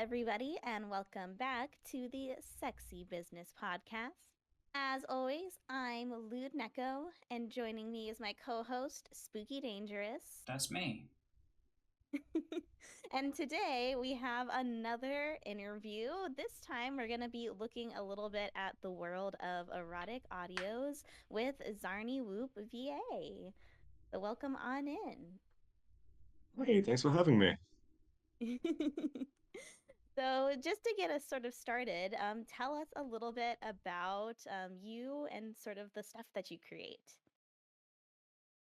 everybody, and welcome back to the Sexy Business Podcast. As always, I'm Lewd Neko, and joining me is my co host, Spooky Dangerous. That's me. And today we have another interview. This time we're going to be looking a little bit at the world of erotic audios with Zarni Whoop VA. So, welcome on in. Hey, thanks for having me. So, just to get us sort of started, tell us a little bit about you and sort of the stuff that you create.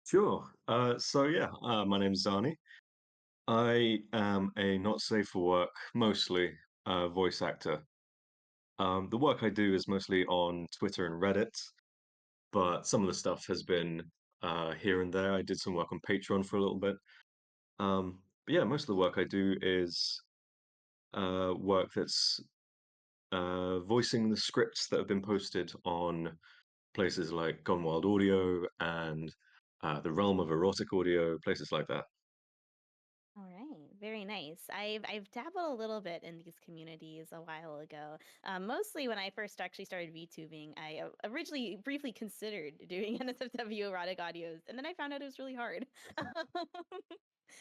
Sure. My name's Zani. I am a not safe for work, mostly voice actor. The work I do is mostly on Twitter and Reddit, but some of the stuff has been here and there. I did some work on Patreon for a little bit. But yeah, most of the work I do is work that's voicing the scripts that have been posted on places like Gone Wild Audio and the Realm of Erotic Audio, places like that. All right, very nice. I've dabbled a little bit in these communities a while ago. Mostly when I first actually started VTubing, I originally briefly considered doing NSFW erotic audios, and then I found out it was really hard,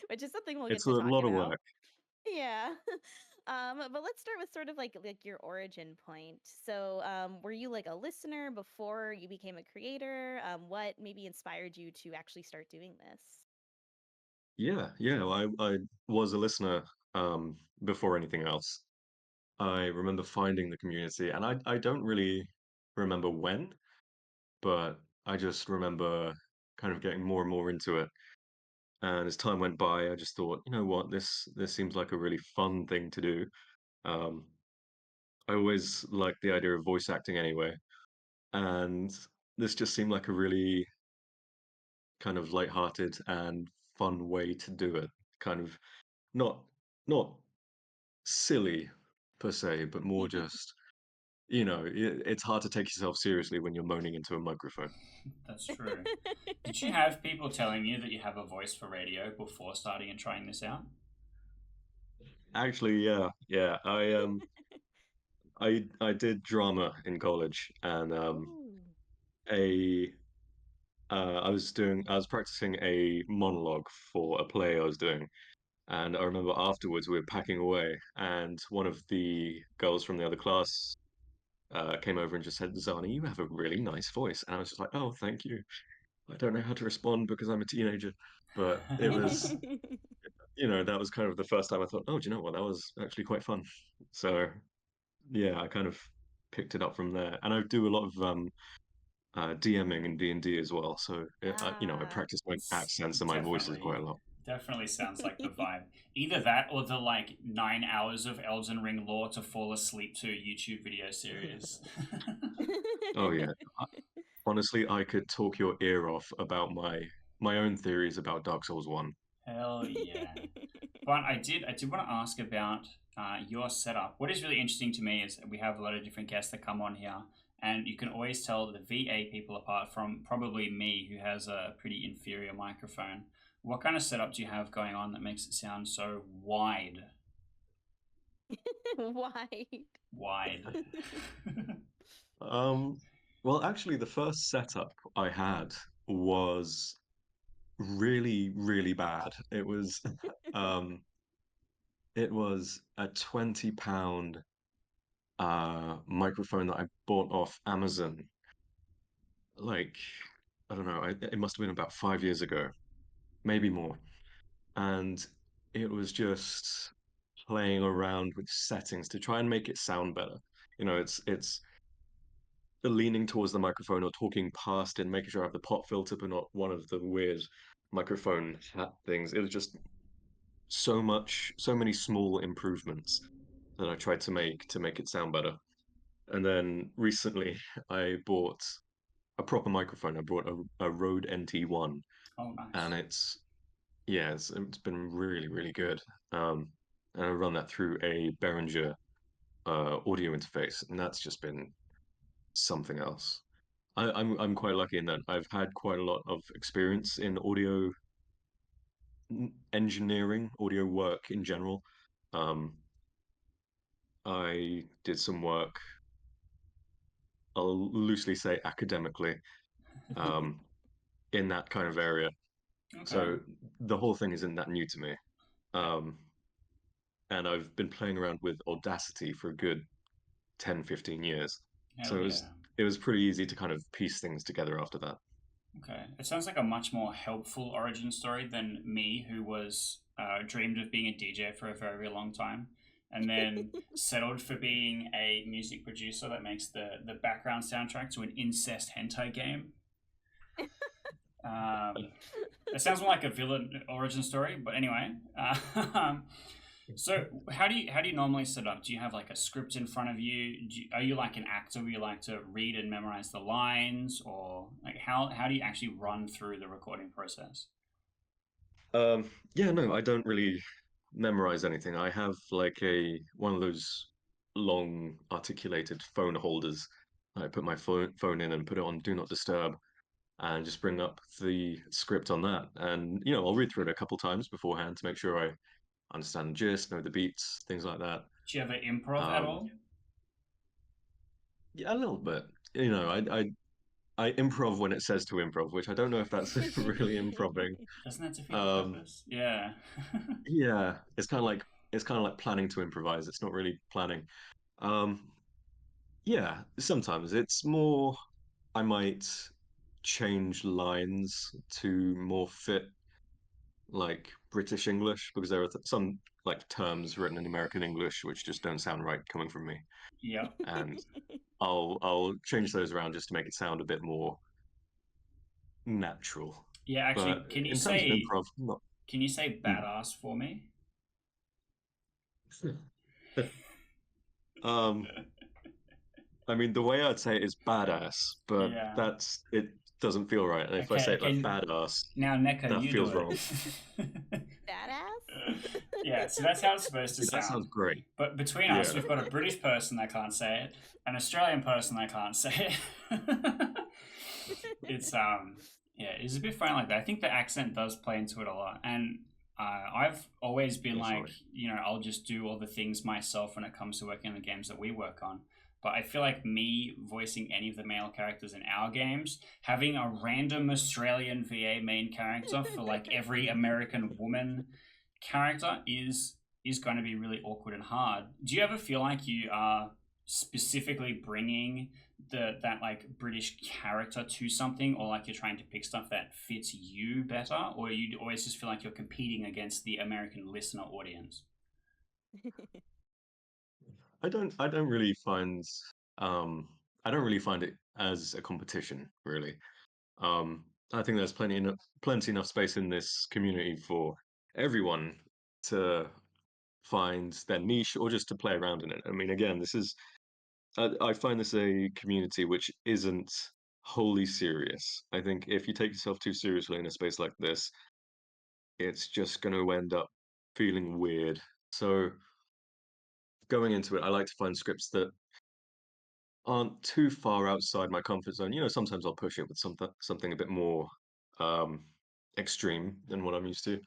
which is something we'll get It's a to talk lot of about. work. Yeah. But let's start with sort of like your origin point. So, were you like a listener before you became a creator? What maybe inspired you to actually start doing this? I was a listener before anything else. I remember finding the community, and I don't really remember when, but I just remember kind of getting more and more into it. And as time went by, I just thought, you know what, this seems like a really fun thing to do. Um, I always liked the idea of voice acting anyway, and this just seemed like a really kind of lighthearted and fun way to do it. Kind of not not silly per se, but more just, it's hard to take yourself seriously when you're moaning into a microphone. That's true. Did you have people telling you that you have a voice for radio before starting and trying this out? Actually, yeah. I did drama in college, and Ooh. a I was practicing a monologue for a play I was doing, and I remember afterwards we were packing away, and one of the girls from the other class came over and just said, "Zani, you have a really nice voice," and I was just like, "Oh, thank you." I don't know how to respond because I'm a teenager, but it was, that was kind of the first time I thought, oh, do you know what? That was actually quite fun. So yeah, I kind of picked it up from there, and I do a lot of DMing in D&D as well. So I Ah. practice my It's accents and my voices definitely quite a lot. definitely sounds like the vibe. Either that or the like 9 hours of Elden Ring lore to fall asleep to YouTube video series. Oh yeah, honestly, I could talk your ear off about my own theories about Dark Souls 1. Hell yeah. But I did want to ask about your setup. What is really interesting to me is we have a lot of different guests that come on here, and you can always tell the VA people apart from probably me, who has a pretty inferior microphone. What kind of setup do you have going on that makes it sound so wide? Why? Wide. Um, well, actually, the first setup I had was really, really bad. Um, it was a £20 microphone that I bought off Amazon. Like, I don't know, it must have been about 5 years ago, maybe more. And it was just playing around with settings to try and make it sound better. It's leaning towards the microphone or talking past it, making sure I have the pop filter, but not one of the weird microphone hat things. It was just so many small improvements that I tried to make it sound better. And then recently, I bought a proper microphone. I bought a Rode NT1, Oh, and nice. it's been really, really good. Um, and I run that through a Behringer audio interface, and that's just been something else. I'm quite lucky in that I've had quite a lot of experience in audio engineering, audio work in general. Um, I did some work, I'll loosely say academically, um, in that kind of area. Okay. So the whole thing isn't that new to me. Um, and I've been playing around with Audacity for a good 10, 15 years. Hell So yeah. it was pretty easy to kind of piece things together after that. Okay. It sounds like a much more helpful origin story than me, who was dreamed of being a DJ for a very, very long time, and then settled for being a music producer that makes the background soundtrack to an incest hentai game. Um, it sounds more like a villain origin story, but anyway. So how do you normally set up? Do you have like a script in front of you? Are you like an actor where you like to read and memorize the lines, or like how do you actually run through the recording process? Yeah, no, I don't really memorize anything. I have like a one of those long articulated phone holders. I put my phone in and put it on Do Not Disturb and just bring up the script on that. And I'll read through it a couple times beforehand to make sure I understand the gist, know the beats, things like that. Do you ever improv at Um, all? yeah, a little bit. I improv when it says to improv, which I don't know if that's really improving. Doesn't that defeat the Um, purpose? Yeah. yeah, it's kind of like planning to improvise. It's not really planning. Um, yeah, sometimes it's more I might change lines to more fit like British English because there are some like terms written in American English which just don't sound right coming from me, Yep. and I'll change those around just to make it sound a bit more natural. Yeah. But Actually, in terms of improv, not. can you say Hmm. badass for me? um, I mean, the way I'd say it is badass, but Yeah. that's it doesn't feel right. And if I Okay. say it like Okay. badass, Now, Neko, that you do feels it. wrong. Badass? Yeah, so that's how it's supposed to See, that sounds sound. great. But between us, Yeah. we've got a British person that can't say it, an Australian person that can't say it. It's yeah, it's a bit funny like that. I think the accent does play into it a lot, and I've always been like, Definitely. I'll just do all the things myself when it comes to working on the games that we work on. But I feel like me voicing any of the male characters in our games, having a random Australian VA main character for like every American woman character is going to be really awkward and hard. Do you ever feel like you are specifically bringing that like British character to something, or like you're trying to pick stuff that fits you better, or you always just feel like you're competing against the American listener audience? I don't really find um I don't really find it as a competition, really. Um, I think there's plenty enough space in this community for everyone to find their niche or just to play around in it. I mean, again, I find this a community which isn't wholly serious. I think if you take yourself too seriously in a space like this, it's just going to end up feeling weird. So going into it, I like to find scripts that aren't too far outside my comfort zone. Sometimes I'll push it with something a bit more um, extreme than what I'm used to.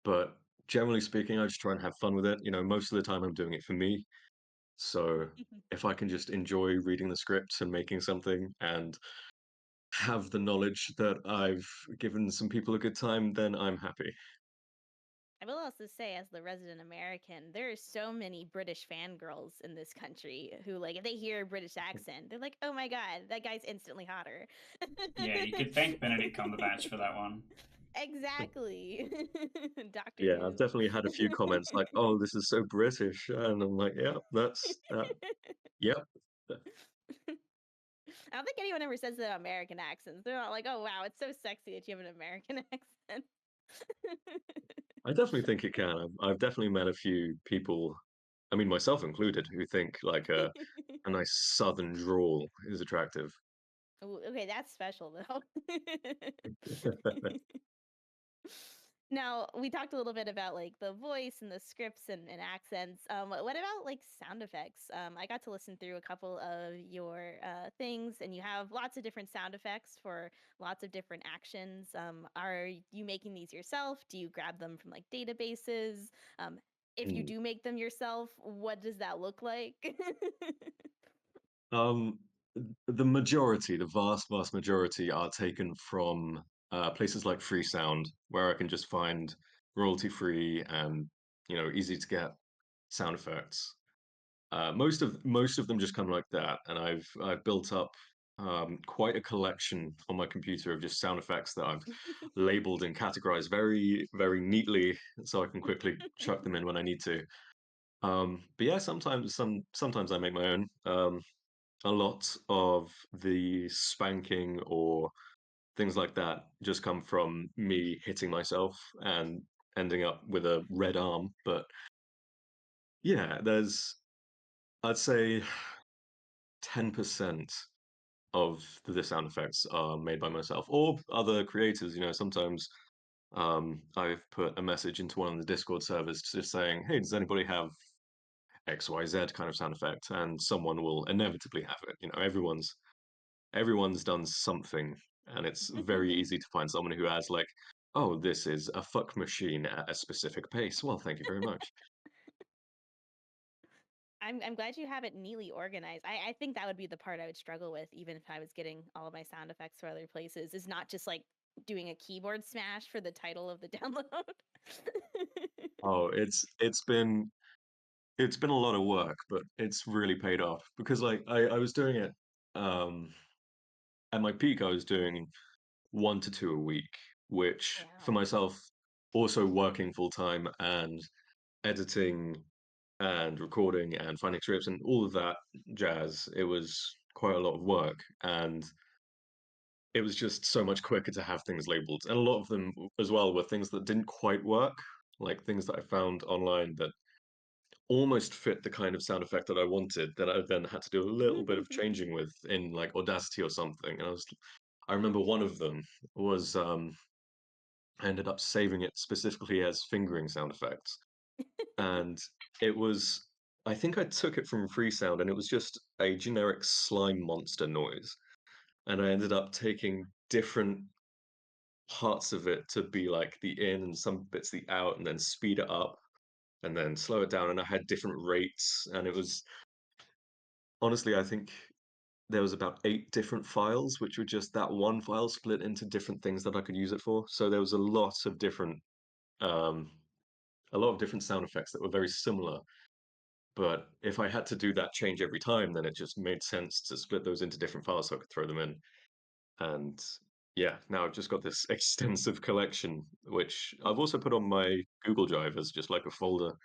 But generally speaking, I just try and have fun with it. Most of the time I'm doing it for me. So if I can just enjoy reading the scripts and making something and have the knowledge that I've given some people a good time, then I'm happy. I will also say, as the resident American, there are so many British fangirls in this country who, like, if they hear a British accent, they're like, oh my God, that guy's instantly hotter. Yeah, you could thank Benedict Cumberbatch for that one. Exactly. Doctor Yeah, I've Who. definitely had a few comments like, "Oh, this is so British," and I'm like, "Yeah, that's that. Yep." I don't think anyone ever says that American accents. They're not like, oh, wow, it's so sexy that you have an American accent. I definitely think it can. I've definitely met a few people, I mean, myself included, who think like a nice southern drawl is attractive. Ooh, okay, that's special though. Now, we talked a little bit about like the voice and the scripts and accents. What about like sound effects? I got to listen through a couple of your things, and you have lots of different sound effects for lots of different actions. Are you making these yourself? Do you grab them from like databases? Um, if you do make them yourself, what does that look like? Um, the vast majority are taken from places like Free Sound, where I can just find royalty-free and easy to get sound effects. Most of them just come like that, and I've built up quite a collection on my computer of just sound effects that I've labeled and categorized very, very neatly, so I can quickly chuck them in when I need to. But yeah, sometimes I make my own. A lot of the spanking or things like that just come from me hitting myself and ending up with a red arm. But yeah, I'd say 10% of the sound effects are made by myself or other creators. Sometimes I've put a message into one of the Discord servers just saying, "Hey, does anybody have XYZ kind of sound effect?" And someone will inevitably have it. Everyone's done something, and it's very easy to find someone who has like, "Oh, this is a fuck machine at a specific pace." Well, thank you very much. I'm glad you have it neatly organized. I think that would be the part I would struggle with, even if I was getting all of my sound effects from other places, is not just like doing a keyboard smash for the title of the download. Oh, it's been a lot of work, but it's really paid off because like I was doing it um at my peak. I was doing 1 to 2 a week, which for Wow. myself, also working full time and editing and recording and finding scripts and all of that jazz, it was quite a lot of work. And it was just so much quicker to have things labeled. And a lot of them as well were things that didn't quite work, like things that I found online that almost fit the kind of sound effect that I wanted, that I then had to do a little bit of changing with in like Audacity or something. And I remember one of them was I ended up saving it specifically as fingering sound effects. And it was, I think I took it from Freesound and it was just a generic slime monster noise. And I ended up taking different parts of it to be like the in and some bits the out, and then speed it up and then slow it down. And I had different rates, and it was honestly, I think there was about 8 different files, which were just that one file split into different things that I could use it for. So there was um, a lot of different sound effects that were very similar. But if I had to do that change every time, then it just made sense to split those into different files so I could throw them in. And yeah, now I've just got this extensive collection, which I've also put on my Google Drive as just like a folder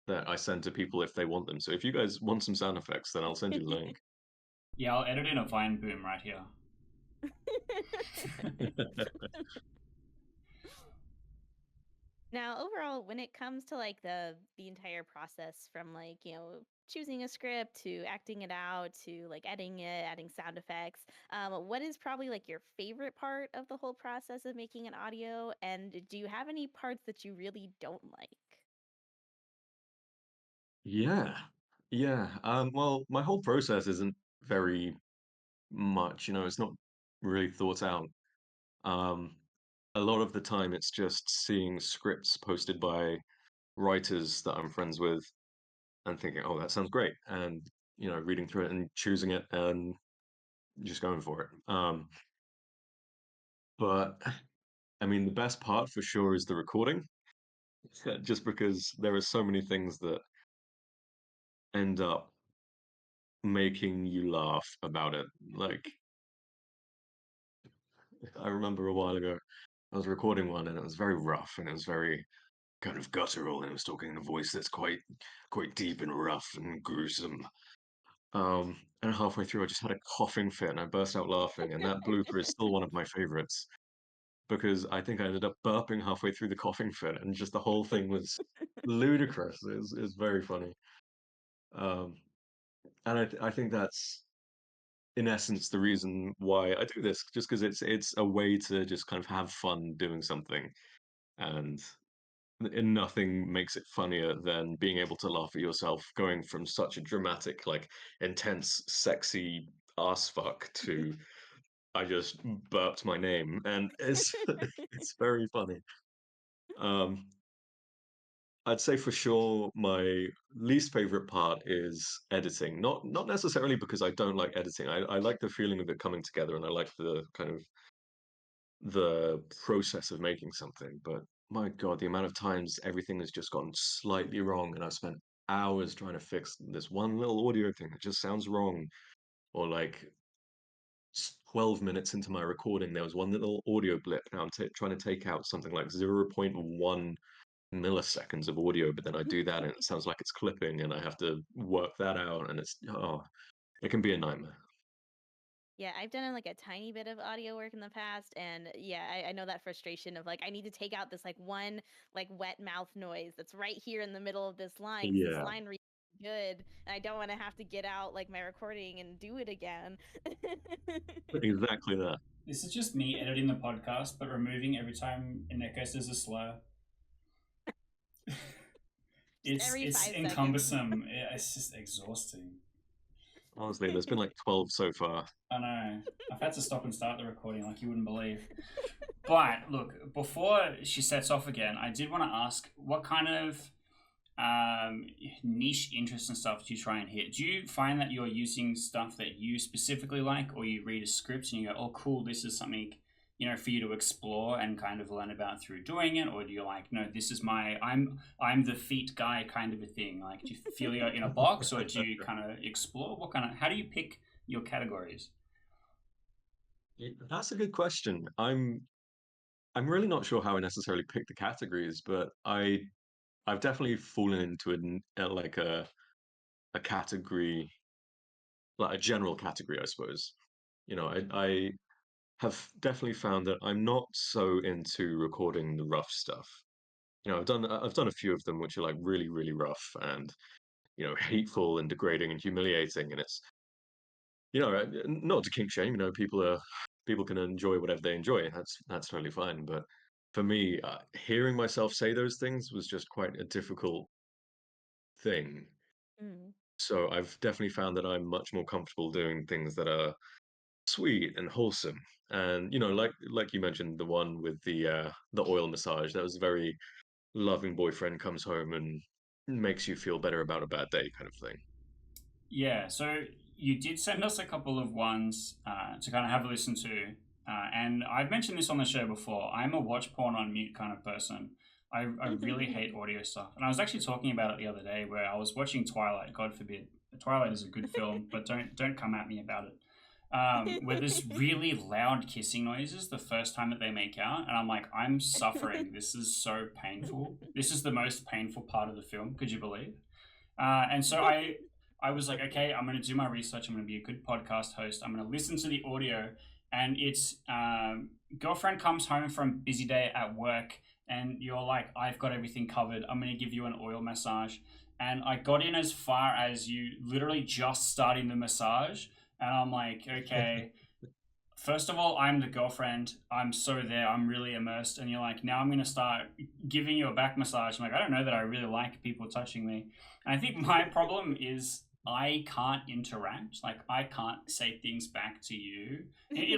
that I send to people if they want them. So if you guys want some sound effects, then I'll send you the link. Yeah, I'll edit in a Vine boom right here. Now, overall, when it comes to like the entire process from like, choosing a script to acting it out to like editing it, adding sound effects, what is probably like your favorite part of the whole process of making an audio? And do you have any parts that you really don't like? Yeah. Yeah. Well, my whole process isn't very much, it's not really thought out. Um, a lot of the time it's just seeing scripts posted by writers that I'm friends with and thinking, oh, that sounds great. And, reading through it and choosing it and just going for it. But I mean, the best part for sure is the recording, just because there are so many things that end up making you laugh about it. Like, I remember a while ago, I was recording one and it was very rough and it was very kind of guttural and it was talking in a voice that's quite deep and rough and gruesome. And halfway through, I just had a coughing fit and I burst out laughing. And that blooper is still one of my favorites because I think I ended up burping halfway through the coughing fit, and just the whole thing was ludicrous. It's very funny. Um, and I think that's in essence the reason why I do this, just because it's a way to just kind of have fun doing something, and nothing makes it funnier than being able to laugh at yourself going from such a dramatic, like intense, sexy ass fuck to I just burped my name, and it's it's very funny. Um, I'd say for sure my least favorite part is editing. Not necessarily because I don't like editing. I like the feeling of it coming together, and I like the kind of the process of making something. But my God, the amount of times everything has just gone slightly wrong, and I've spent hours trying to fix this one little audio thing that just sounds wrong, or like 12 minutes into my recording, there was one little audio blip. Now I'm trying to take out something like 0.1 milliseconds of audio, but then I do that and it sounds like it's clipping, and I have to work that out, and it can be a nightmare. Yeah, I've done like a tiny bit of audio work in the past, and yeah, I know that frustration of like I need to take out this like one like wet mouth noise that's right here in the middle of this line because this Yeah, line reads good, and I don't want to have to get out like my recording and do it again. exactly that. This is just me editing the podcast, but removing every time Neko says a slur. Just it's every it's 5 seconds. encumbersome. It's just exhausting. Honestly, there's been like 12 so far. I know. I've had to stop and start the recording like you wouldn't believe. But look, before she sets off again, I did want to ask what kind of um, niche interests and stuff do you try and hit? Do you find that you're using stuff that you specifically like, or you read a script and you go, "Oh, cool, this is something for you to explore and kind of learn about through doing it," or do you like, "No, this is my I'm the feet guy" kind of a thing? Like, do you feel you're in a box, or do you kind of explore? How do you pick your categories? That's a good question. I'm really not sure how I necessarily pick the categories, but I've definitely fallen into like a category, like a general category, I suppose. I have definitely found that I'm not so into recording the rough stuff. I've done a few of them which are like really, really rough and hateful and degrading and humiliating, and it's not to kink shame. People can enjoy whatever they enjoy. That's totally fine. But for me, hearing myself say those things was just quite a difficult thing. Mm. So I've definitely found that I'm much more comfortable doing things that are sweet and wholesome. And like you mentioned, the one with the oil massage, that was very loving boyfriend comes home and makes you feel better about a bad day kind of thing. Yeah, so you did send us a couple of ones to kind of have a listen to. And I've mentioned this on the show before. I'm a watch porn on mute kind of person. I really hate audio stuff. And I was actually talking about it the other day where I was watching Twilight, God forbid. Twilight is a good film, but don't come at me about it. Where there's really loud kissing noises the first time that they make out, and I'm like, I'm suffering. This is so painful. This is the most painful part of the film. Could you believe? And so I was like, okay, I'm going to do my research. I'm going to be a good podcast host. I'm going to listen to the audio. And it's girlfriend comes home from busy day at work, and you're like, I've got everything covered. I'm going to give you an oil massage. And I got in as far as you literally just starting the massage. And I'm like, okay, first of all, I'm the girlfriend. I'm so there. I'm really immersed. And you're like, now I'm going to start giving you a back massage. I'm like, I don't know that I really like people touching me. And I think my problem is I can't interact. Like, I can't say things back to you.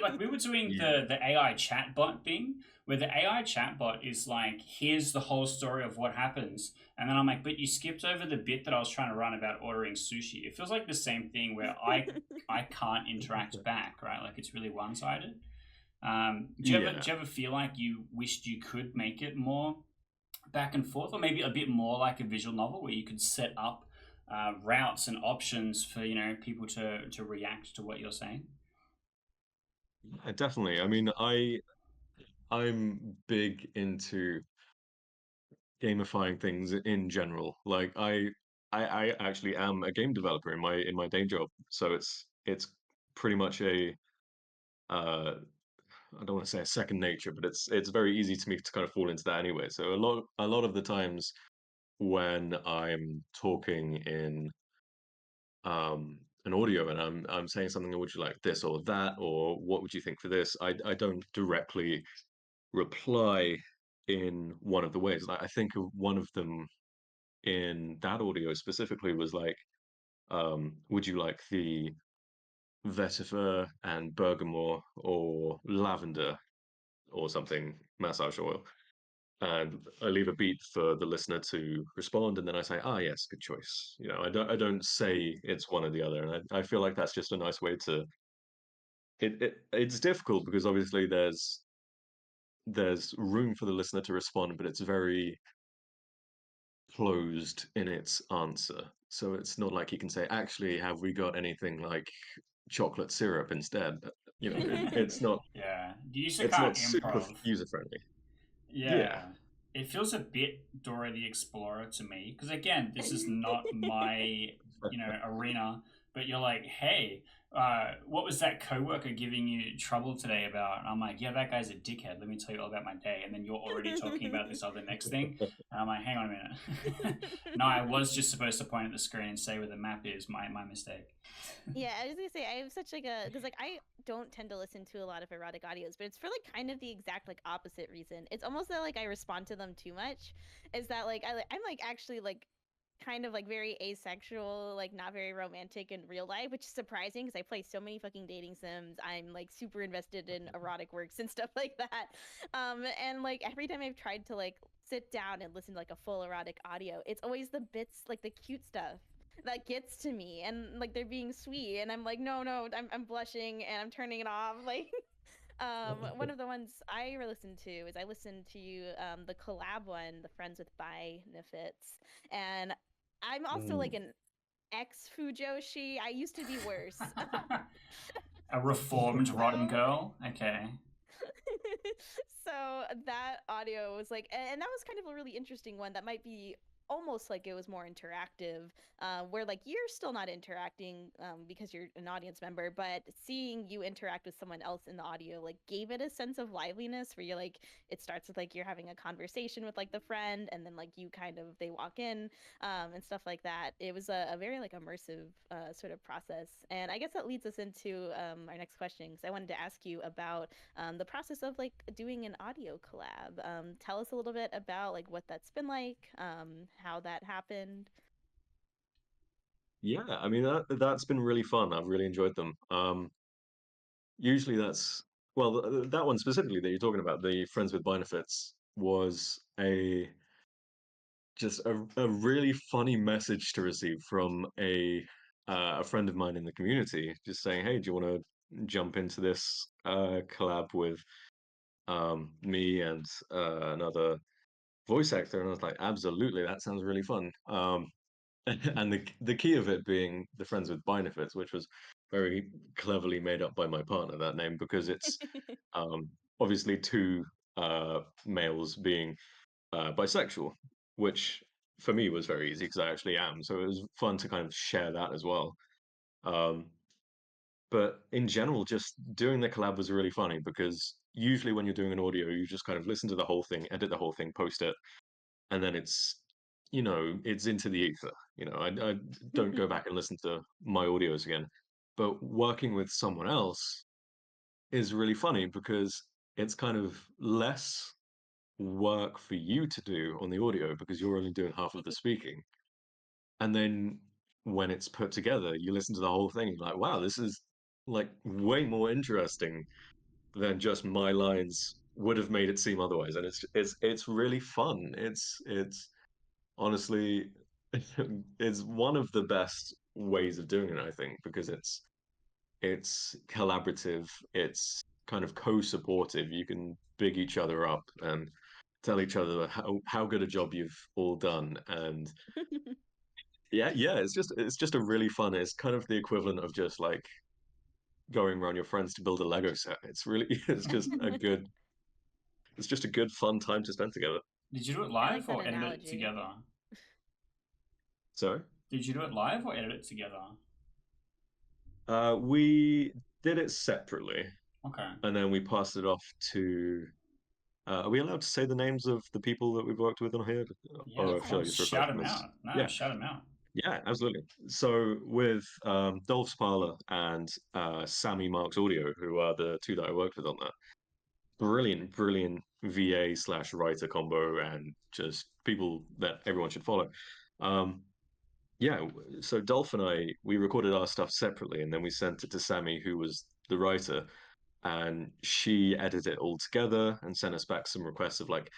Like, we were doing Yeah. the AI chatbot thing where the AI chatbot is like, here's the whole story of what happens. And then I'm like, but you skipped over the bit that I was trying to run about ordering sushi. It feels like the same thing where I can't interact back, right? Like it's really one sided. Yeah. Do you ever feel like you wished you could make it more back and forth, or maybe a bit more like a visual novel where you could set up routes and options for people to react to what you're saying? Yeah, definitely. I mean, I'm big into gamifying things in general. Like I actually am a game developer in my day job, so it's pretty much a I don't want to say a second nature, but it's very easy to me to kind of fall into that anyway. So a lot of the times when I'm talking in an audio and I'm saying something, would you like this or that, or what would you think for this? I don't directly reply in one of the ways. Like, I think of one of them in that audio specifically was like, would you like the vetiver and bergamot or lavender or something massage oil? and I leave a beat for the listener to respond, and then I say, "Ah, yes, good choice." I don't say it's one or the other, and I feel like that's just a nice way to. It's difficult because obviously there's room for the listener to respond, but it's very closed in its answer. So it's not like you can say, "Actually, have we got anything like chocolate syrup instead?" It's not Yeah, you used to it's can't not super improv. user friendly. Yeah. Yeah. It feels a bit Dora the Explorer to me because again, this is not my arena. But you're like, hey, what was that coworker giving you trouble today about? And I'm like, yeah, that guy's a dickhead. Let me tell you all about my day. And then you're already talking about this other next thing. And I'm like, hang on a minute. No, I was just supposed to point at the screen and say where the map is. My mistake. Yeah, I was gonna say I have such like a because like I don't tend to listen to a lot of erotic audios, but it's for like kind of the exact like opposite reason. It's almost that like I respond to them too much. Is that like I'm like actually like kind of like very asexual, like not very romantic in real life, which is surprising because I play so many fucking dating sims. I'm like super invested in erotic works and stuff like that. And like every time I've tried to like sit down and listen to like a full erotic audio, it's always the bits like the cute stuff that gets to me and like they're being sweet and I'm like no I'm blushing and I'm turning it off like one of the ones I listened to is I listened to the collab one, the Friends with Benefits, and I'm also like Mm. an ex Fujoshi. I used to be worse. A reformed rotten So girl. Okay. so that audio was like, and that was kind of a really interesting one that might be almost like it was more interactive, where like you're still not interacting because you're an audience member, but seeing you interact with someone else in the audio like gave it a sense of liveliness where you're like, it starts with like you're having a conversation with like the friend and then like you kind of they walk in and stuff like that. It was a very like immersive sort of process, and I guess that leads us into our next question because I wanted to ask you about the process of like doing an audio collab. Tell us a little bit about like what that's been like, how that happened. Yeah, I mean that's been really fun. I've really enjoyed them. Usually that's well, that one specifically that you're talking about, the Friends with Benefits, was a really funny message to receive from a friend of mine in the community, just saying, "Hey, do you want to jump into this collab with me and another voice actor?" And I was like, "Absolutely, that sounds really fun." And the key of it being the Friends with Benefits, which was very cleverly made up by my partner, that name, because it's obviously two males being bisexual, which for me was very easy because I actually am. So it was fun to kind of share that as well. Um, but in general, just doing the collab was really funny because usually when you're doing an audio, you just kind of listen to the whole thing, edit the whole thing, post it, and then it's into the ether. I don't go back and listen to my audios again. But working with someone else is really funny because it's kind of less work for you to do on the audio because you're only doing half of the speaking. And then when it's put together, you listen to the whole thing, you're like, wow, this is like way more interesting than just my lines would have made it seem otherwise. And it's really fun. It's honestly it's one of the best ways of doing it, I think, because it's collaborative, it's kind of co-supportive. You can big each other up and tell each other how good a job you've all done. And yeah, it's just a really fun. It's kind of the equivalent of just like going around your friends to build a Lego set. It's really it's just a good fun time to spend together. Did you do it I like live that or edit it analogy. together? So Did you do it live or edit it together? we did it separately, Okay. and then we passed it off to. Are we allowed to say the names of the people that we've worked with on here, Yeah, Yeah. of or should I course. just refer to Shout them him as? out. No, Yeah, shout him out. yeah, absolutely. So with Dolph's Parlor and Sammy Marks Audio, who are the two that I worked with on that, brilliant VA slash writer combo, and just people that everyone should follow. Um, yeah, so Dolph and we recorded our stuff separately, and then we sent it to Sammy, who was the writer, and she edited it all together and sent us back some requests of like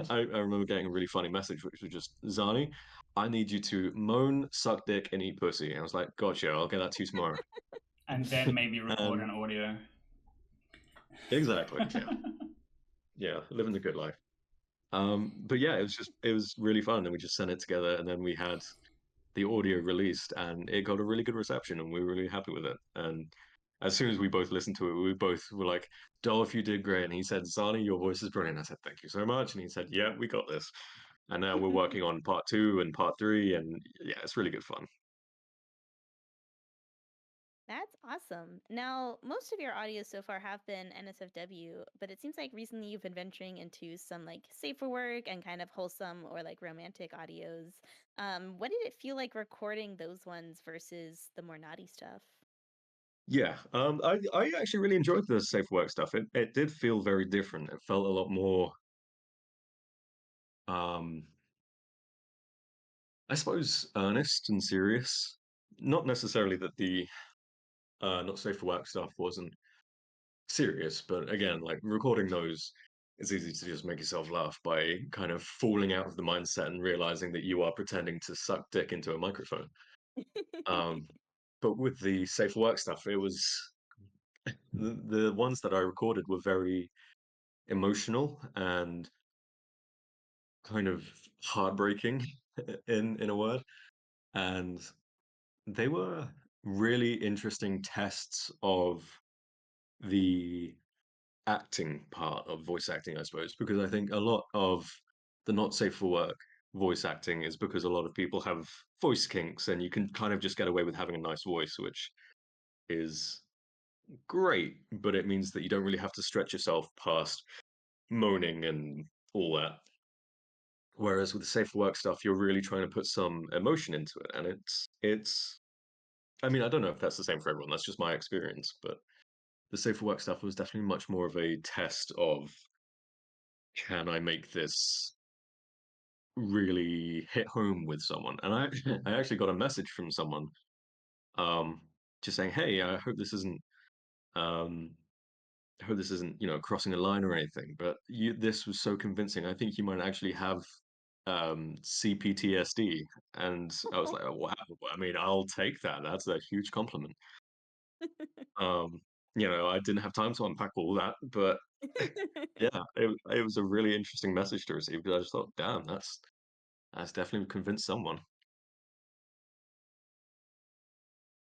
I remember getting a really funny message, which was just, Zani, I need you to moan, suck dick, and eat pussy. And I was like, gotcha, I'll get that to you tomorrow. And then maybe record And an audio. exactly, yeah, yeah, living the good life. But yeah, it was really fun, and we just sent it together, and then we had the audio released, and it got a really good reception, and we were really happy with it. And as soon as we both listened to it, we both were like, Dolph, you did great. And he said, Zani, your voice is brilliant. I said, thank you so much. And he said, yeah, we got this. And now we're working on part two and part three, and yeah, it's really good fun. That's awesome. Now, most of your audios so far have been NSFW, but it seems like recently you've been venturing into some like safe for work and kind of wholesome or like romantic audios. What did it feel like recording those ones versus the more naughty stuff? Yeah, I actually really enjoyed the safe work stuff. It did feel very different. It felt a lot more, um, I suppose, earnest and serious. Not necessarily that the not safe for work stuff wasn't serious, but again, like recording those, it's easy to just make yourself laugh by kind of falling out of the mindset and realizing that you are pretending to suck dick into a microphone. Um, but with the safe for work stuff, it was the ones that I recorded were very emotional and kind of heartbreaking in a word, and they were really interesting tests of the acting part of voice acting, I suppose, because I think a lot of the not safe for work voice acting is because a lot of people have voice kinks, and you can kind of just get away with having a nice voice, which is great, but it means that you don't really have to stretch yourself past moaning and all that. Whereas with the safe for work stuff, you're really trying to put some emotion into it, and it's. I mean, I don't know if that's the same for everyone. That's just my experience, but the safe for work stuff was definitely much more of a test of, can I make this really hit home with someone? And I I actually got a message from someone, um just saying, hey, um I hope this isn't, crossing a line or anything, but this was so convincing. I think you might actually have CPTSD. And I was like, oh, wow. I mean, I'll take that. That's a huge compliment. Um, I didn't have time to unpack all that, but yeah, it was a really interesting message to receive, because I just thought, damn, that's definitely convinced someone.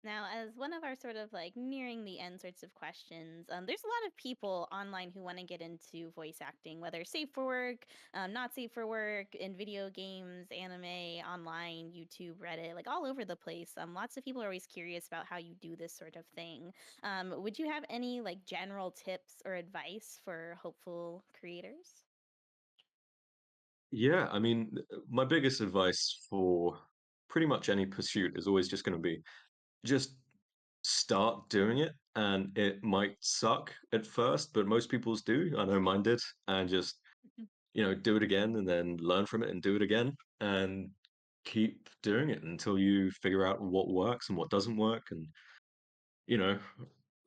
Now, as one of our sort of like nearing the end sorts of questions, there's a lot of people online who want to get into voice acting, whether safe for work, not safe for work, in video games, anime, online, YouTube, Reddit, like all over the place. Lots of people are always curious about how you do this sort of thing. Would you have any like general tips or advice for hopeful creators? Yeah, I mean, my biggest advice for pretty much any pursuit is always just going to be, just start doing it. And it might suck at first, but most people's do. I know mine did. And just, do it again, and then learn from it and do it again, and keep doing it until you figure out what works and what doesn't work. And, you know,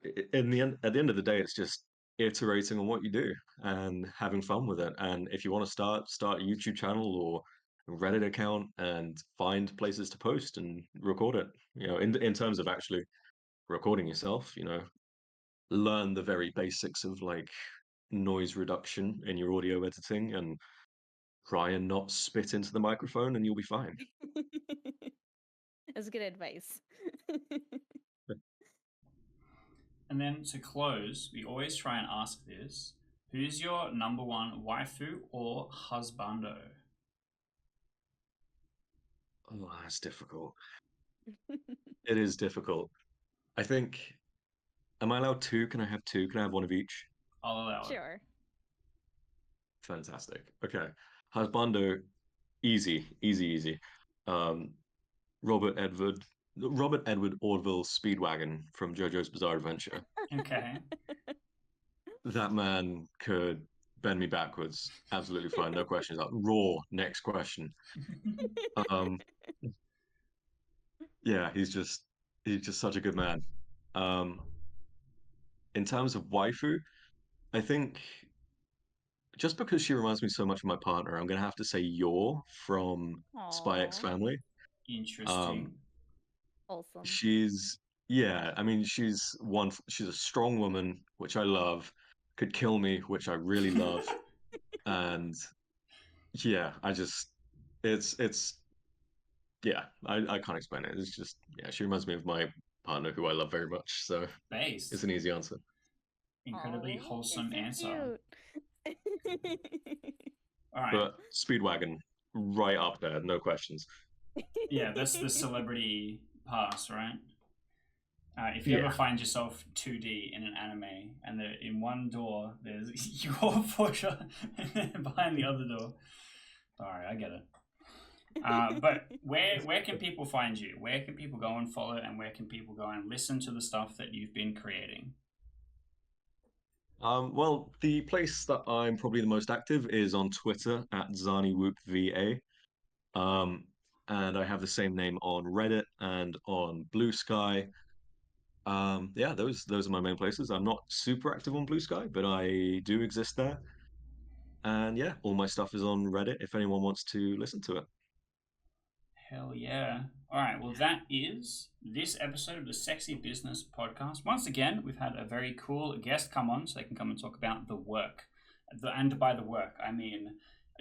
at the end of the day, it's just iterating on what you do and having fun with it. And if you want to start a YouTube channel or a Reddit account, and find places to post and record it. In terms of actually recording yourself, learn the very basics of like noise reduction in your audio editing, and try and not spit into the microphone, and you'll be fine. That's good advice. And then to close, we always try and ask this: who's your number one waifu or husbando? Oh, that's difficult. It is difficult. I think. Am I allowed two? Can I have two? Can I have one of each? I'll allow it. Sure. Fantastic. Okay. Husbando, easy, easy, easy. Um, Robert Edward, Robert Edward Orville Speedwagon from JoJo's Bizarre Adventure. Okay. That man could bend me backwards. Absolutely fine. No questions. Like, raw. Next question. Um, yeah, he's just such a good man. Um, in terms of waifu, I think just because she reminds me so much of my partner, I'm gonna have to say Yor from Spy X Aw, Family. Um, Interesting. wholesome. she's yeah, I mean she's a strong woman, which I love, could kill me, which I really love, and yeah, it's yeah, I can't explain it. It's just yeah, she reminds me of my partner who I love very much, so it's Based. an easy answer. Incredibly Oh, you're wholesome so answer. cute. All right. But Speedwagon, right up there, no questions. Yeah, that's the celebrity pass, right? If you ever Yeah. find yourself 2D in an anime and in one door there's your Porsche and then behind the other door. Alright, I get it. But where can people find you? Where can people go and follow, and where can people go and listen to the stuff that you've been creating? Well, the place that I'm probably the most active is on Twitter at ZaniWhoopVA. Um, and I have the same name on Reddit and on Blue Sky. Yeah, those are my main places. I'm not super active on Blue Sky, but I do exist there. And yeah, all my stuff is on Reddit if anyone wants to listen to it. Hell yeah. All right, well, that is this episode of the Sexy Business Podcast. Once again, we've had a very cool guest come on so they can come and talk about the work. And by the work, I mean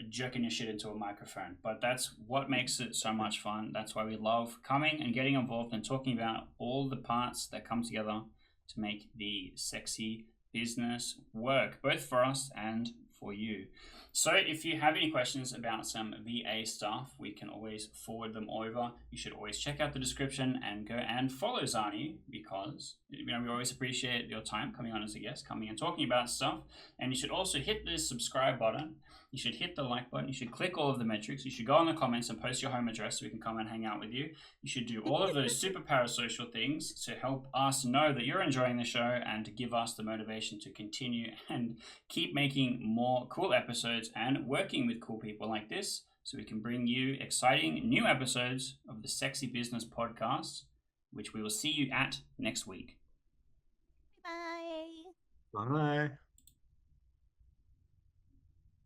jerking your shit into a microphone. But that's what makes it so much fun. That's why we love coming and getting involved and talking about all the parts that come together to make the sexy business work, both for us and for you. So if you have any questions about some VA stuff, we can always forward them over. You should always check out the description and go and follow Zani, because we always appreciate your time coming on as a guest, coming and talking about stuff. And you should also hit the subscribe button. You should hit the like button. You should click all of the metrics. You should go in the comments and post your home address so we can come and hang out with you. You should do all of those super parasocial things to help us know that you're enjoying the show and to give us the motivation to continue and keep making more cool episodes and working with cool people like this so we can bring you exciting new episodes of the Sexy Business Podcast, which we will see you at next week. Bye. Bye.